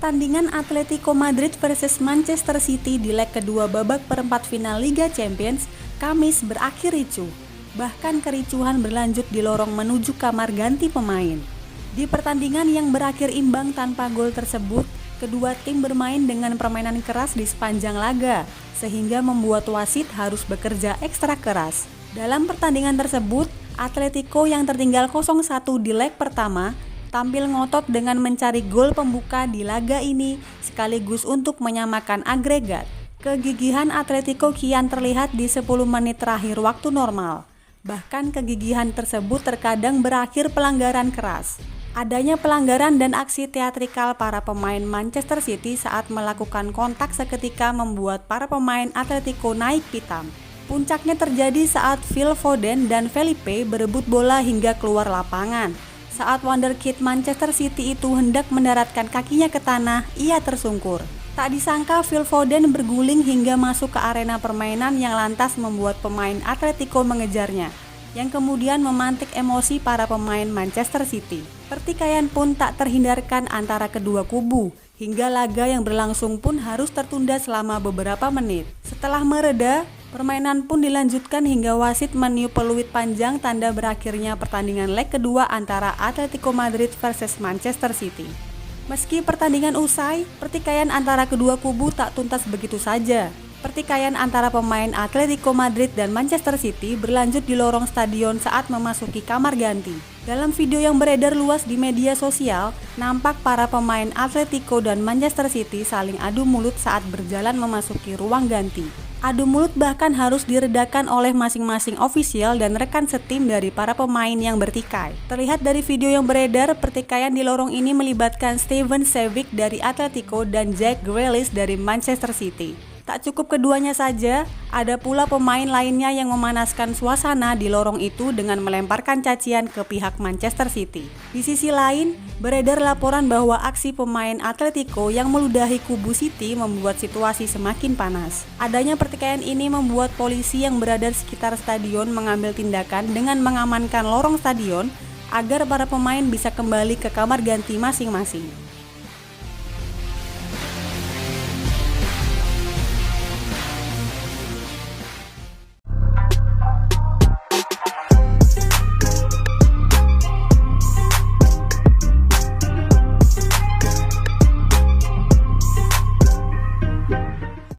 Pertandingan Atletico Madrid versus Manchester City di leg kedua babak perempat final Liga Champions Kamis berakhir ricuh. Bahkan kericuhan berlanjut di lorong menuju kamar ganti pemain. Di pertandingan yang berakhir imbang tanpa gol tersebut, kedua tim bermain dengan permainan keras di sepanjang laga, sehingga membuat wasit harus bekerja ekstra keras. Dalam pertandingan tersebut, Atletico yang tertinggal 0-1 di leg pertama tampil ngotot dengan mencari gol pembuka di laga ini sekaligus untuk menyamakan agregat. Kegigihan Atletico kian terlihat di 10 menit terakhir waktu normal. Bahkan kegigihan tersebut terkadang berakhir pelanggaran keras. Adanya pelanggaran dan aksi teatrikal para pemain Manchester City saat melakukan kontak seketika membuat para pemain Atletico naik pitam. Puncaknya terjadi saat Phil Foden dan Felipe berebut bola hingga keluar lapangan. Saat wonderkid Manchester City itu hendak mendaratkan kakinya ke tanah, ia tersungkur. Tak disangka Phil Foden berguling hingga masuk ke arena permainan yang lantas membuat pemain Atletico mengejarnya, yang kemudian memantik emosi para pemain Manchester City. Pertikaian pun tak terhindarkan antara kedua kubu, hingga laga yang berlangsung pun harus tertunda selama beberapa menit. Setelah mereda, permainan pun dilanjutkan hingga wasit meniup peluit panjang tanda berakhirnya pertandingan leg kedua antara Atletico Madrid versus Manchester City. Meski pertandingan usai, pertikaian antara kedua kubu tak tuntas begitu saja. Pertikaian antara pemain Atletico Madrid dan Manchester City berlanjut di lorong stadion saat memasuki kamar ganti. Dalam video yang beredar luas di media sosial, nampak para pemain Atletico dan Manchester City saling adu mulut saat berjalan memasuki ruang ganti. Adu mulut bahkan harus diredakan oleh masing-masing ofisial dan rekan setim dari para pemain yang bertikai. Terlihat dari video yang beredar, pertikaian di lorong ini melibatkan Steven Savic dari Atletico dan Jack Grealish dari Manchester City. Tak cukup keduanya saja, ada pula pemain lainnya yang memanaskan suasana di lorong itu dengan melemparkan cacian ke pihak Manchester City. Di sisi lain, beredar laporan bahwa aksi pemain Atletico yang meludahi kubu City membuat situasi semakin panas. Adanya pertikaian ini membuat polisi yang berada di sekitar stadion mengambil tindakan dengan mengamankan lorong stadion agar para pemain bisa kembali ke kamar ganti masing-masing.